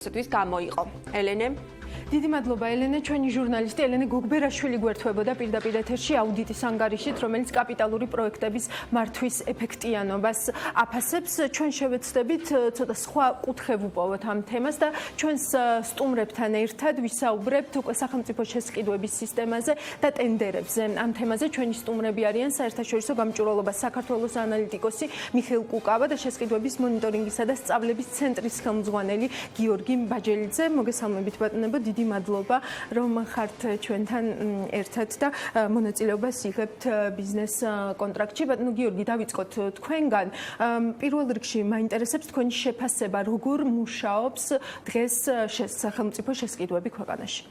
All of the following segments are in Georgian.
სიტყვის გამოიყო. ელენე დიდი მადლობა ელენე, ჩვენი ჟურნალისტი ელენე გოგბერაშვილი გვერდთვებოდა პირდაპირ ეთერში აუდიტის ანგარიშით, რომელიც კაპიტალური პროექტების მართვის ეფექტიანობას აფასებს. ჩვენ შევეცდებით ცოტა სხვა კუთხე ვუპოვოთ ამ თემას და ჩვენს სტუმრებთან ერთად ვისაუბრებთ უკვე სახელმწიფო შესყიდვების სისტემაზე და ტენდერებზე. ამ თემაზე ჩვენი სტუმრები არიან საერთაშორისო გამჭვირვალობას საქართველოს ანალიტიკოსი მიხეილ კუკავა და შესყიდვების მონიტორინგისა და სწავლების ცენტრის ხელმძღვანელი გიორგი ბაჯელიძე. მოგესალმებით ბატონებო, დიდი მადლობა რომ ხართ ჩვენთან ერთად და მონაწილეობას იღებთ ბიზნეს კონტრაქტში. ბატონო გიორგი, დავიწყოთ თქვენგან. პირველ რიგში მაინტერესებს თქვენი შეფასება, როგორ მუშაობს დღეს სახელმწიფო შესყიდვები ქვეყანაში.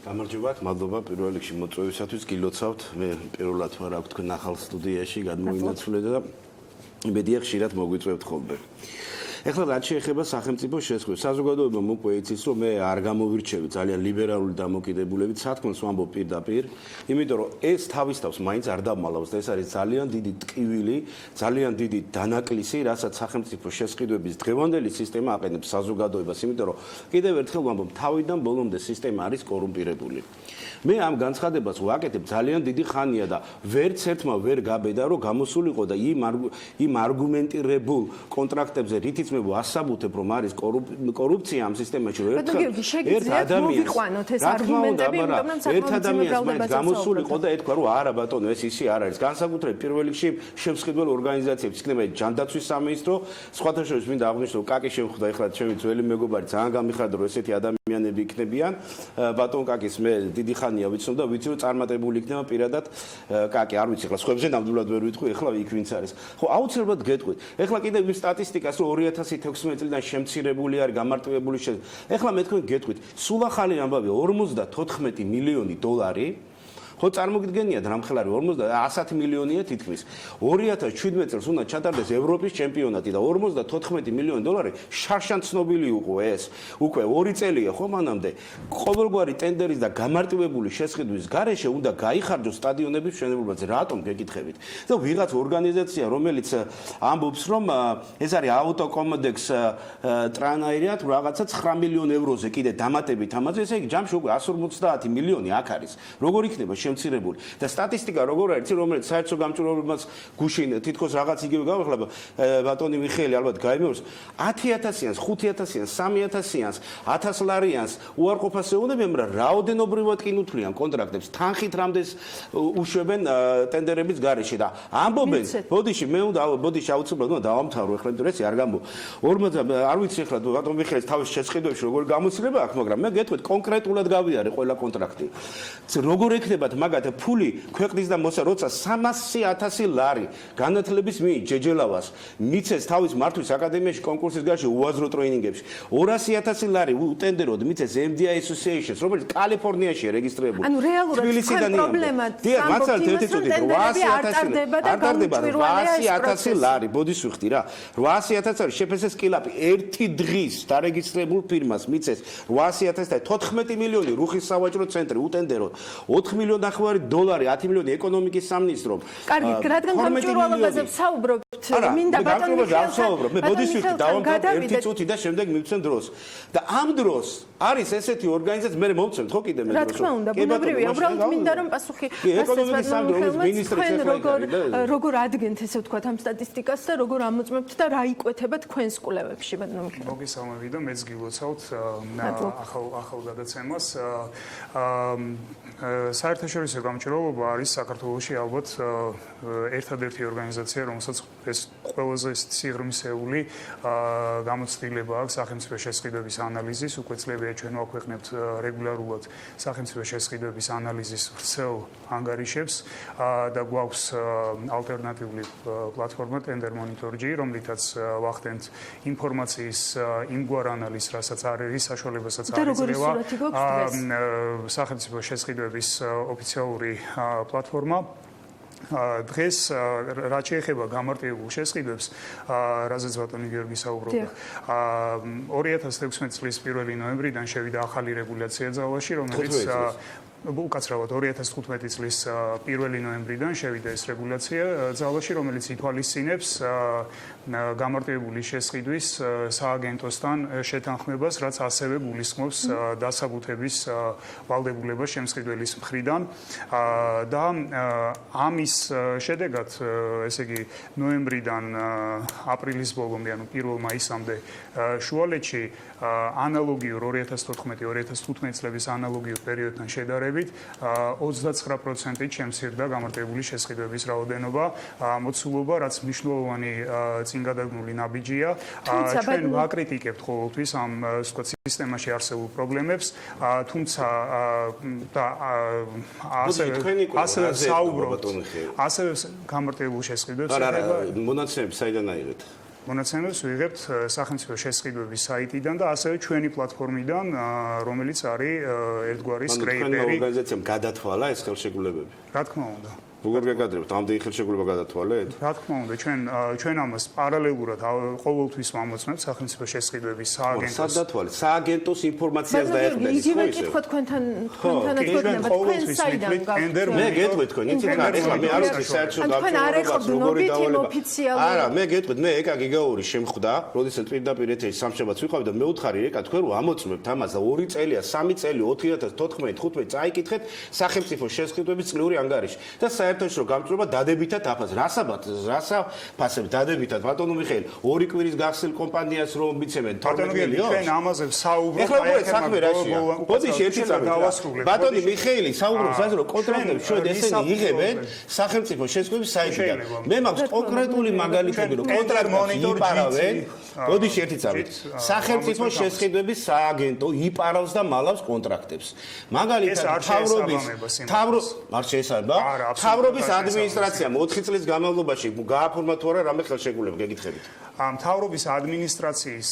გამარჯობათ, მადლობა პირველ რიგში მოწვევისათვის. გილოცავთ, მე პირველად ვარ აქ თქვენ ახალ სტუდიაში გადმოვინაცვლე და იმედია ხშირად მოგვიწევთ ხოლმე. ეხლა რაც შეეხება სახელმწიფო შესყიდვებს, საზოგადოება უკვე იცის, რომ მე არ გამოვირჩევი ძალიან ლიბერალური დამოკიდებულებით, სათქმელს ვამბობ პირდაპირ, იმიტომ რომ ეს თავისთავს მაინც არ დამალავს და ეს არის ძალიან დიდი ტკივილი, ძალიან დიდი დანაკლისი, რასაც სახელმწიფო შესყიდვების დღევანდელი სისტემა აყენებს საზოგადოებას, იმიტომ რომ კიდევ ერთხელ ვამბობ, თავიდან ბოლომდე სისტემა არის კორუმპირებული. მე ამ განცხადებას ვაკეთებ ძალიან დიდი ხანია და ვერც ერთმა ვერ გაბედა, რომ გამოსულიყო და იმ არგუმენტირებულ კონტრაქტებზე რითიც მე ვასაბუთებ, რომ არის კორუფცია ამ სისტემაში, რომ ერთ ადამიანს გამოსულიყო და ეთქვა, რომ არა ბატონო, ეს ისე არ არის. განსაკუთრებით პირველ რიგში შემსყიდველ ორგანიზაციებს, იქნება ჯანდაცვის სამინისტრო, სხვათა შორის მინდა აღვნიშნო, რომ კაკი შემხვდა ეხლა ჩემი ძველი მეგობარი, ძალიან გამიხარდა, რომ ესეთი ადამიანები იქნებიან. ბატონ კაკის მე დიდი ხანია ვიცნობ და ვიცი, რომ წარმატებული იქნება პირადად კაკი, არ ვიცი, ეხლა სხვებზე ნამდვილად ვერ ვიტყვი, ეხლა იქ ვინც არის. ხო, აუცილებლად გეტყვით. ეხლა კიდევ იმ სტატისტიკას, რომ 2016 წლიდან შემცირებული არის გამარტივებული ეხლა მე თქვენ გეტყვით, სულ ახალი ამბავია 54 მილიონი დოლარი. ხო, წარმოგიდგენიათ რამხელა არის 110 მილიონია თითქმის. 2017 წელს უნდა ჩატარდეს ევროპის ჩემპიონატი და 54 მილიონი დოლარი შარშან ცნობილი იყო ეს. უკვე 2 წელია ხო მანამდე. ყოველგვარი ტენდერის და გამარტივებული შესყიდვის გარეშე უნდა გაიხარჯოს სტადიონების მშენებლობაზე. რატომ გეკითხებით? და ვიღაც ორგანიზაცია, რომელიც ამბობს, რომ ეს არის აუტოკომოდექს ტრანაირიათ რაღაცა 9 მილიონ ევროზე კიდე დამატებით ამაზე, ესე იგი ჯამში უკვე 150 მილიონი აქ არის. როგორ იქნება შემცირებული და სტატისტიკა როგორ არის, რომელიც საერთო გამჭვირვალობას გუშინ თითქოს რაღაც იგივე გავეხლება, ბატონი მიხეილი ალბათ გაიმეორს, 10,000-იანს, 5,000-იანს, 3,000-იანს, 1000 ლარიანს უარყოფას ეუბნებიან, მაგრამ რაოდენობრივად კი ნუთლიან კონტრაქტებს, თანხით რამდენს უშვებენ ტენდერების გარეშე და ამბობენ, ბოდიში აუცილებლად უნდა დავამთავრო ეხლა, იმიტომ ეს არ გამო. 40 არ ვიცი ეხლა ბატონ მიხეილის თავის შესყიდვებში როგორ გამოცდილება აქვს, მაგრამ მე გეტყვით კონკრეტულად გავიარე ყველა კონტრაქტი. როგორ ექნებათ მაგათ ფული ქვეყნის და მოსა როცა 300,000 ლარი განათლების მიი ჯეჯელავას მიცეს თავის მართვის აკადემიაში კონკურსის გარეშე უაზრო ტრეინინგებში 200,000 ლარი უტენდეროდ მიცეს MDI Associations, რომელიც კალიფორნიაშია რეგისტრირებული. ანუ რეალურად პრობლემა მაცალეთ ერთი წუთი 800,000 ლარი ბოდის ვიხდი რა 800,000 ლარი შეფესეს სკილაპი ერთი დღის დარეგისტრირებულ ფირმას მიცეს 800,000 და 14 მილიონი რუხის სავაჭრო ცენტრი უტენდეროდ 4 მილიონი ნახევარი დოლარი 10 მილიონი ეკონომიკის სამინისტრომ. კარგი, რადგან გამჭვირვალობაზე ვსაუბრობთ, მინდა ბატონ მიხეილთან მე ბოდის ვიხდი დავამთავრე ერთი წუთი და შემდეგ მივცემ დროს. და ამ დროს არის ესეთი ორგანიზაცია მე მოვცემთ ხო კიდე მე დროს. რა თქმა უნდა, ბუნებრივია, უბრალოდ მინდა რომ პასუხი ეკონომიკის სამინისტროს მინისტრის როგორ ადგენთ ესე ვთქვათ ამ სტატისტიკას და როგორ ამოწმებთ და რა იკვეთება თქვენს კვლევებში, ბატონო მიხეილი. მოგესალმებით და მეც გილოცავთ ახალ გადაცემას. საერთაშორისო გამჭვირვალობა არის საქართველოში ალბათ ერთადერთი ორგანიზაცია, რომელსაც ეს ყველაზე სიღრმისეული გამოცდილება აქვს სახელმწიფო შესყიდვების ანალიზის. უკვე წლებია ჩვენ ვაქვეყნებთ რეგულარულად სახელმწიფო შესყიდვების ანალიზის ვრცელ ანგარიშებს და გვაქვს ალტერნატიული პლატფორმა Tender Monitor.gr, რომლითაც ვახდენთ ინფორმაციის იმგვარ ანალიზს, რასაც არ არის საშუალებასაც არ იძლევა სახელმწიფო შესყიდვების ოფიციალური პლატფორმა. დღეს რაც შეეხება გამარტივებულ შესყიდვებს, რაზეც ბატონი გიორგი საუბრობდა, 2016 წლის 1 ნოემბრიდან შევიდა ახალი რეგულაცია ძალაში, რომელიც უკაცრავად 2015 წლის 1 ნოემბრიდან შევიდა ეს რეგულაცია ძალაში, რომელიც ითვალისწინებს გამარტივებული შესყიდვის სააგენტოსთან შეთანხმებას, რაც ასევე გულისხმობს დასაბუთების ვალდებულებას შემსყიდველის მხრიდან და ამის შედეგად, ესე იგი, ნოემბრიდან აპრილის ბოლომდე, ანუ 1 მაისამდე შუალედში ანალოგიურ 2014-2015 წლების ანალოგიურ პერიოდთან შედარებით 29%-ით შემცირდა გამარტივებული შესყიდვების რაოდენობა, მოცულობა, რაც მნიშვნელოვანი წინგადადგმული ნაბიჯია. ჩვენ ვაკრიტიკებთ ყოველთვის ამ სისტემაში არსებულ პრობლემებს, თუმცა ასევე საუბრობთ ასევე გამარტივებულ შესყიდვებს. მონაცემები საიდან აიღეთ? მონაცემებს ვიღებთ სახელმწიფო შესყიდვების საიტიდან და ასევე ჩვენი პლატფორმიდან, რომელიც არის ერთგვარი სკრეიპერი. თქვენი ორგანიზაციამ გადათვალა ეს ხელშეკრულებები? რა თქმა უნდა. როგორ გაგადრებთ? ამდენი ხელშეკრულება გადათვალეთ? რა თქმა უნდა, ჩვენ ამას პარალელურად ყოველთვის ვამოწმებთ სახელმწიფო შესყიდვების სააგენტოს. სად დათვალეთ? სააგენტოს ინფორმაციას დაეხმარეთ, ხო იგივე კითხვა თქვენთანაც გვექნება, თქვენ საიდან გაგვრით? მე გეტყვით თქვენ, იცით რა, ეხლა მე არ ვიცი საერთო გამწვავებას როგორი დავალება. არა, მე გეტყვით, მე ეკა გიგაური შემხვდა, როდესაც პირდაპირ ეთერში სამშაბათს ვიყავი და მე უთხარი ეკა თქვენ რომ ამოწმებთ ამას და 2 წელია, 3 წელი 2014-15 წაიკითხეთ სახელმწიფო შესყიდვების წლიური ანგარიში. და საერთოდ რომ გამწვევა დადებითად აფას. რასაფასებ დადებითად ბატონო მიხეილ, 2 კვირის გახსნილ კომპანიას რომ მიცემენ 12 მილიონს. ჩვენ ამაზე საუბრობთ. ეხლა უყურეთ საქმე რაშია. ბოდიში ერთი წამი. ბატონი მიხეილი საუბრობს ასე რომ კონტრაქტებს ჩვენ ესენი იღებენ სახელმწიფო შესყიდვების საიტიდან. მე მაქვს კონკრეტული მაგალითები რომ კონტრაქტს იპარავენ. ბოდიში ერთი წამი. სახელმწიფო შესყიდვების სააგენტო იპარავს და მალავს კონტრაქტებს. მაგალითად არ შეესაბამება. მთავრობის ადმინისტრაციამ 4 წლის განმავლობაში გააფორმა თუ არა რამე ხელშეკრულება გეკითხებით. მთავრობის ადმინისტრაციის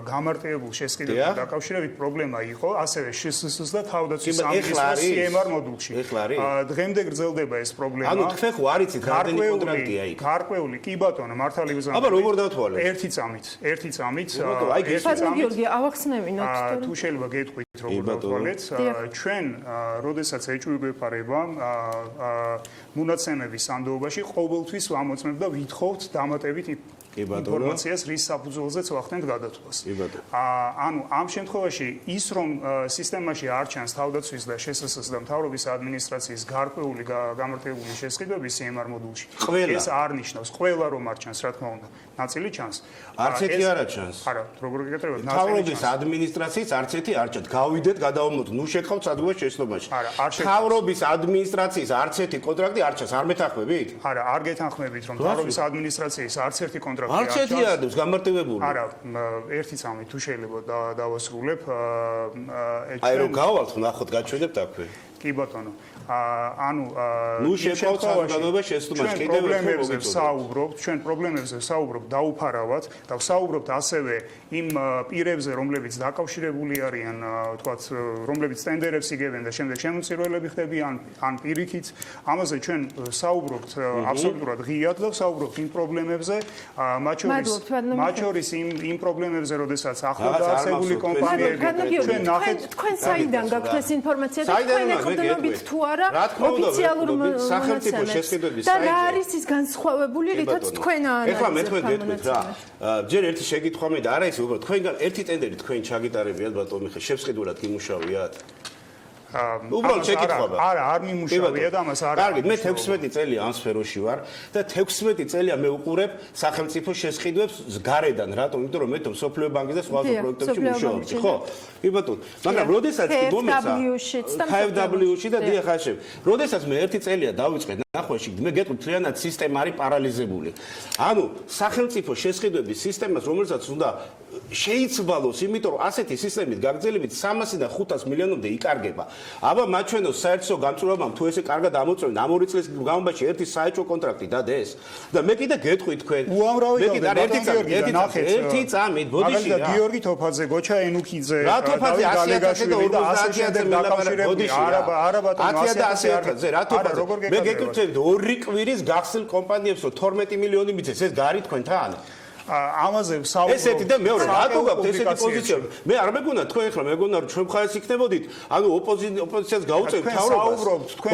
გამარტივებულ შესყიდვებთან დაკავშირებით პრობლემა იყო ასევე შსს და თავდაცვის სამინისტროს CMR მოდულში. დღემდე გრძელდება ეს პრობლემა. ანუ თქვენ ხო არ იცით რამდენი კონტრაქტია იქ? გარკვეული, კი ბატონო, მართალი ბრძანა. აბა როგორ დავთვალეთ? ერთი წამით. ბატონო გიორგი, ავახსნევინოთ. თუ შეიძლება გეტყვით როგორ დავთვალეთ. ჩვენ, როდესაც ეჭვი გვეპარება მონაცემების სანდოობაში, ყოველთვის ვამოწმებთ და ვითხოვთ დამატებით ინფორმაციას, რის საფუძველზეც ვახდენთ გადათვლას. ანუ ამ შემთხვევაში ის რომ სისტემაში არ ჩანს თავდაცვის და შსს და მთავრობის ადმინისტრაციის გარკვეული გამარტივებული შესყიდვები CMR მოდულში. ეს არ ნიშნავს ყველა რომ არ ჩანს, რა თქმა უნდა. ნაწილი ჩანს. არც ერთი არ ჩანს. არა, როგორ გეკეთებათ? მთავრობის ადმინისტრაციის არც ერთი არ ჩანს. გავიდეთ, გადავამოთ, ნუ შეგხავთ სადღაც შეცდომაში. მთავრობის ადმინისტრაციის არც ერთი კონტრაქტი არ ჩანს, არ მეთანხმებით? არა, არ გეთანხმებით რომ მთავრობის ადმინისტრაციის არც ერთი კონტრაქტი არც ერთი არ დევს გამარტივებული. არა, ერთი წამი თუ შეიძლება დავასრულებ. აი რომ გავალთ, ნახოთ, გაჩვენებთ აქვე. კი ბატონო. ანუ ნუ შევხავთ საზოგადოებას შეცდომაში კიდევ პრობლემებზე საუბრობთ, ჩვენ პრობლემებზე საუბრობთ დაუფარავად და საუბრობთ ასევე იმ პირებზე, რომლებიც დაკავშირებული არიან, თქვათ, რომლებიც ტენდერებს იგებენ და შემდეგ შემომწირველები ხდებიან, ან პირიქით. ამაზე ჩვენ საუბრობთ აბსოლუტურად ღიად და საუბრობთ იმ პრობლემებზე, მათ შორის იმ პრობლემებზე, როდესაც ახლდა არსებული კომპანიები. ჩვენ ნახეთ თქვენ საიდან გაქვთ ეს ინფორმაცია და თქვენ ეკონომიკით თუ ოფიციალურ სახელმწიფო შესყიდვების საიტზე. და რა არის ის განსხვავებული, რითაც თქვენ ანალიზებთ? ეხლა მე თქვენ გეტყვით რა. ჯერ ერთი შეკითხვა მე და არა ის უბრალოდ თქვენგან ერთი ტენდერი თქვენ ჩაგიტარებიათ ბატონო მიხეილ, შევსყიდურად იმუშავიათ? უბრალოდ შეკითხვა. არა, არ მიმუშავია და ამას არ. კარგი, მე 16 წელია ამ სფეროში ვარ და 16 წელია მე უყურებ სახელმწიფო შესყიდვებს გარედან, რატომ? იმიტომ რომ მე თვითონ სოფლიო ბანკის და სხვა პროექტებში მუშაობდი, ხო? კი ბატონო, მაგრამ როდესაც მომეცა KfW-ში და დიახ ხაშებ. როდესაც მე 1 წელია დავიწყე ნახვაში, მე გეტყვით, მთლიანად სისტემა არის პარალიზებული. ანუ სახელმწიფო შესყიდვების სისტემას, რომელსაც უნდა შეიცვალოს, იმიტომ რომ ასეთი სისტემით გაგრძელებით 300-დან 500 მილიონამდე იკარგება. აბა მაჩვენოს საერთო გამწვევამ თუ ესე კარგად ამოწმენ ამ 2 წლის განმავლობაში ერთი საერთო კონტრაქტი დადეს და მე კიდე გეტყვით თქვენ მე კიდე ერთი წამით ბოდიში რა გიორგი თოფაძე გოჩა ენუქიძე რა თოფაძე 100.000 და 50.000 მელაპარაკებული არა ბატონო 100.000 რა თოფაძე მე გეკითხებით 2 კვირის გახსნილ კომპანიებს რომ 12 მილიონი მიცეს ეს გარი თქვენთან ამაზე ვსაუბრობ. ესეთი და მეორე რატო გაქვთ ესეთი პოზიცია? მე არ მეგონა თქვენ ახლა მეგონა რომ ჩვენ მხარეს იქნებოდით, ანუ ოპოზიციას გაუწევთ თავრობას.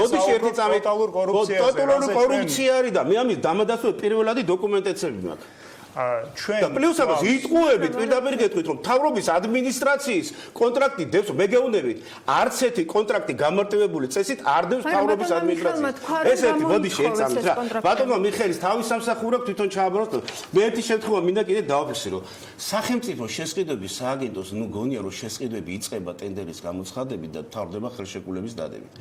ბოდიში ერთი წამი ტოტალურ კორუფციაზე. ტოტალური კორუფცია არის და მე ამის დამადასტურებად პირველადი დოკუმენტაციები მაქვს. ჩვენ და პლუს ამას იტყუებით პირდაპირ გეტყვით რომ თავრობის ადმინისტრაციის კონტრაქტი დევს მეგეუნებით არც ერთი კონტრაქტი გამარტივებული წესით არ დევს თავრობის ადმინისტრაციას ესეთი ბოდიში ეცამით რა ბატონო მიხელის თავის სამსახურად თვითონ ჩააბაროთ მე ერთი შემთხვევა მინდა კიდე დავაფიქსირო სახელმწიფო შესყიდვების სააგენტოს ნუ გონია რომ შესყიდვები იწყება ტენდერის გამოცხადებით და თავდება ხელშეკრულების დადებით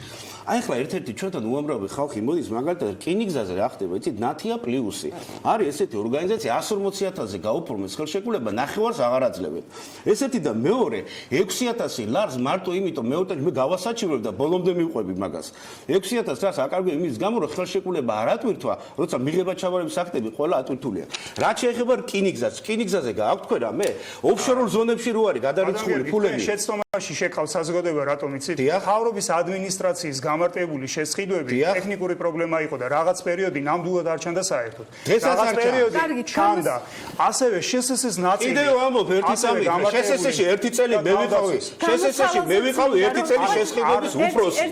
აი ახლა ერთ-ერთი ჩვენთან უამრავი ხალხი მოდის მაგალითად რკინიგზაზე რა ხდება იცით ნათია პლუსი არის ესეთი ორგანიზაცია 140,000-ზე გაუფორმეს ხელშეკრულება ნახევარს აღარ აძლევენ. ესეთი და მეორე 6,000 ლარს მარტო იმიტომ მე გავასაჩივრებ და ბოლომდე მივყვები მაგას. 6,000 ლარს აკარგვია იმის გამო რომ ხელშეკრულება არ ატვირთვა, როცა მიღება ჩაბარების აქტები ყველა ატვირთულია. რაც შეეხება რკინიგზას, რკინიგზაზე გააქვთ თქვენ რა მე ოფშორულ ზონებში რო არის გადარიცხული ფულები. შეცდომაში შეკავთ საზოგადოება რატომ იცით? თავრობის ადმინისტრაციის გამარტივებული შესყიდვები ტექნიკური პრობლემა იყო და რაღაც პერიოდი ნამდვილად არ ჩანდა საერთოდ. რაღაც პერიოდი ჩანდა ასევე შესესეს ნაწილი კიდევ ამბობ ერთი წამი შესესეში ერთი წელი მე ვიყავი შესესეში მე ვიყავი ერთი წელი შესყიდვების უფროსი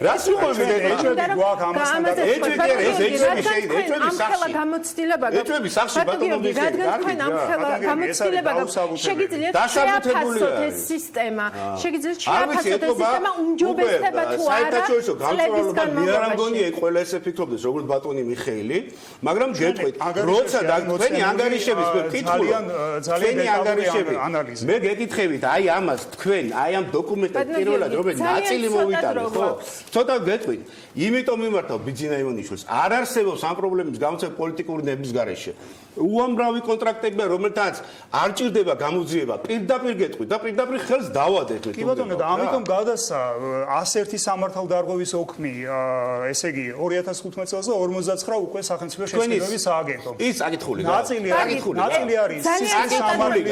რას უყურებთ ეჭვები გვაქვს ამასთან და ეჭვები ეს ეჭვები შეიძლება ეჭვები სახში გამოცდილება გაქვს ეჭვები სახში ბატონო რადგან თქვენ ამხელა გამოცდილება გაქვს შეგიძლიათ შეაფასოთ ეს სისტემა შეგიძლიათ შეაფასოთ ეს სისტემა უმჯობესდება თუ არა საერთაშორისო გამწვავებლობა მე არ მგონია ეს ყველა ესე ფიქრობდეს როგორც ბატონი მიხეილი მაგრამ გეტყვით როცა თქვენი ანგარიშების კითხულობ თქვენი ანგარიშები მე გეკითხებით აი ამას თქვენ აი ამ დოკუმენტად პირველად რომელი ნაწილი მოვიტანეთ ხო ცოტა გეტყვით იმიტომ მიმართავ ბიძინა ივანიშვილს არ არსებობს ამ პრობლემის გამოცემა პოლიტიკური ნების გარეშე უამრავი კონტრაქტებია რომელთაც არ ჭირდება გამოძიება პირდაპირ გეტყვით და პირდაპირ ხელს დავადეთ კი ბატონო და ამიტომ გადასცა 101 სამართალდარღვევის ოქმი ესე იგი 2015 წელს და 59 უკვე სახელმწიფო შესყიდვების სააგენტომ ის აკითხული ნაწილი არის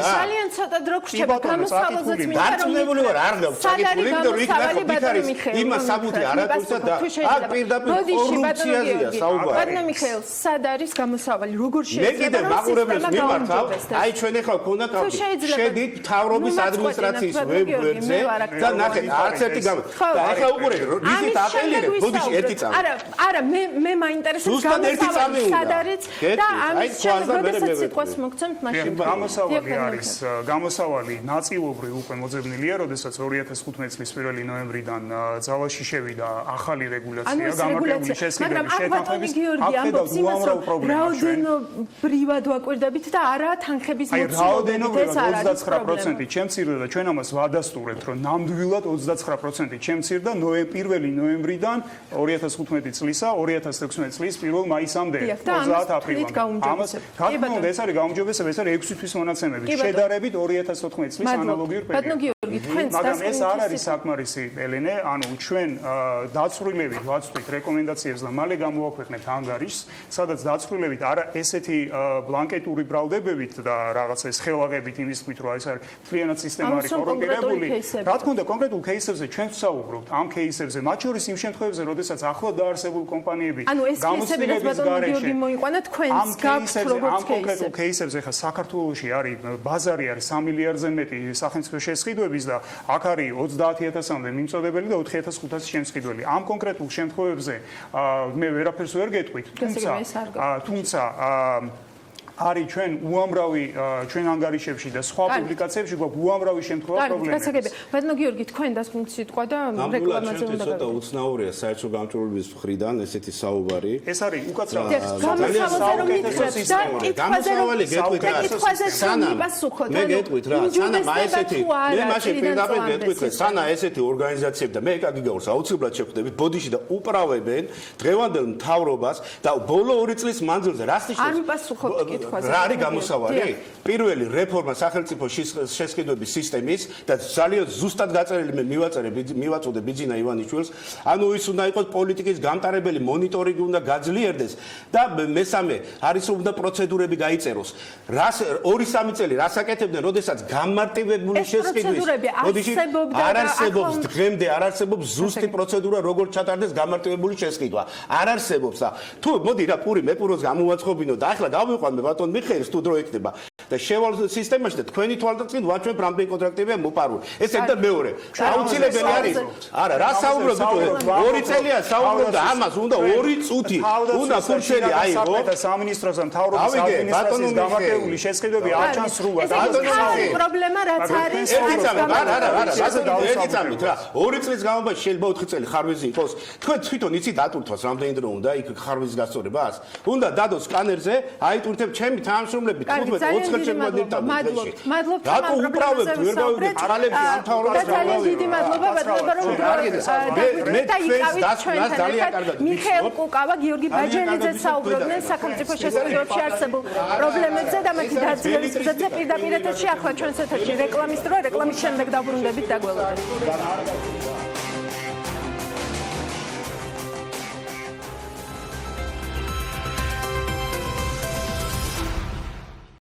ძალიან ცოტა დრო გრჩება გამოსავალზეც მინდა დარწმუნებული ვარ არ გაქვს აკითხული იმიტომ რომ იქ ნახო ბიქარის იმას საბუთი არ ატვირთვა და აქ პირდაპირ კორუფციაზეა საუბარი ბატონო მიხეილ სად არის გამოსავალი როგორ შეიძლება მე მაყურებელს მიმართავ აი ჩვენ ახლა გქონდა კապი შედით თავრობის ადმინისტრაციის ვებზე და ნახეთ არც ერთი გამო და ახლა უყურეთ რითით აპელირებ ბოდიში ერთი წამი არა მე მაინტერესებს გამოსავალი სად არის და ამის შემდეგ როდესაც სიტყვას მოგცემთ მაშინ გამოსავალი არის გამოსავალი ნაწილობრივ უკვე მოძებნილია როდესაც 2015 წლის 1 ნოემბრიდან ძალაში შევიდა ახალი რეგულაცია გამარტივებული შესყიდვების შეთანხმების აქტი და უამრავ პრობლემაა რივად ვაკვირდებით და არა თანხების მოცულობით ეს არ არის 29% ჩემცირდა და ჩვენ ამას ვადასტურებთ რომ ნამდვილად 29% ჩემცირდა 1 ნოემბრიდან 2015 წლისა 2016 წლის 1 მაისამდე 30 აპრილამდე ამას რა თქმა უნდა ეს არის გაუმჯობესება ეს არის 6 თვის მონაცემები შედარებით 2014 წლის ანალოგიურ პერიოდთან მაგრამ ეს არ არის საკმარისი ელენე ანუ ჩვენ დაწვრილებით ვაწვით რეკომენდაციებს და მალე გამოვაქვეყნებთ ანგარიშს სადაც დაწვრილებით არა ესეთი ბლანკეტური ბრალდებებით და რაღაცა ეს ხელაღებით იმის თქმით რომ ეს არის მთლიანად სისტემა არის კორუმპირებული რა თქმა უნდა კონკრეტულ кейსებზე ჩვენ ვსაუბრობთ ამ кейსებზე მათ შორის იმ შემთხვევებზე როდესაც ახლად დაარსებული კომპანიები გამოცდილების გარეშე მოიყვანა თქვენს გაქვთ როგორც კონკრეტულ кейსებზე ხა საქართველოში არის ბაზარი არის 3 მილიარდზე მეტი სახელმწიფო შესყიდვების და აქ არის 30,000-მდე მიმწოდებელი და 4,500 შემსყიდველი ამ კონკრეტულ შემთხვევებზე მე ვერაფერს ვერ გეტყვით თუმცა არის ჩვენ უამრავი ჩვენ ანგარიშებში და სხვა პუბლიკაციებში გვაქვს უამრავი შემთხვევა პრობლემები. ბატონო გიორგი, თქვენ დასკვნით სიტყვა და რეკლამაზე უნდა ცოტა უცნაურია საერთო გამჭვირვალობის მხრიდან ესეთი საუბარი. ეს არის უკაცრავ გამოსავალი გეტყვით რა. მე გეტყვით რა. სანამ ესეთი მე მაშინ პირდაპირ გეტყვით სანა ესეთი ორგანიზაციები და მე ეკაგი გავარს აუცილებლად შევხვდებით ბოდიში და უправებენ დღევანდელ მთავრობას და ბოლო 2 წლის მანძილზე რას ნიშნავს? არ მიპასუხობთ კითხვაზე. რა არის გამოსავალი? პირველი რეფორმა სახელმწიფო შესყიდვების სისტემის და ძალიან ზუსტად გაწერილი მე მივაწოდე ბიძინა ივანიშვილს. ანუ ის უნდა იყოს პოლიტიკის გამტარებელი მონიტორინგი უნდა გაძლიერდეს და მესამე არის რომ უნდა პროცედურები გაიწეროს. რას 2-3 წელი რას აკეთებდნენ, როდესაც გამარტივებული შესყიდვის არ არსებობს დღემდე არ არსებობს ზუსტი პროცედურა როგორ ჩატარდეს გამარტივებული შესყიდვა. არ არსებობს და თუ მოდი რა პური მე პუროს გამოვაცხობინო და ახლა გავიყვანე ბატონ მიხეილს თუ დრო იქნება და შევალ სისტემაში და თქვენი თვალსაჩინო ვაჩვენებ რამდენი კონტრაქტებია მოპარული. ეს ერთ და მეორე. აუცილებელი არის. არა, რა საუბრობთ? 2 წელია საუბრობ და ამას უნდა 2 წუთი. უნდა ფურშელი აიღო. სამინისტროს და მთავრობის ადმინისტრაციის გამარჯვებული შესყიდვები არ ჩანს სრულად. პრობლემა რაც არის ეცამით რა 2 წლის განმავლობაში შეიძლება 4 წელი ხარვეზი იყოს თქვენ თვითონ იცით ატვირთვას რამდენი დრო უნდა იქ ხარვეზის გასწორებას უნდა დადოს სკანერზე აიტვირთებ ჩემი თანამშრომლები 15-20 წელი მადლობთ რატო უправებთ ვერ გავიგეთ არალებში ამ თავრობას ძალიან დიდი მადლობა ბატონო რომ ძალიან კარგად მიხეილ კუკავა გიორგი ბაჯელიძე საუბრობდნენ სახელმწიფო შესაძლებლობებში არსებულ პრობლემებზე და მათი დაძლევის გზებზე პირდაპირ ეთერში ახლა ჩვენს ეთერში რეკლამის დრო რეკლამის შემდეგ დაბრუნდებით და გველოდებით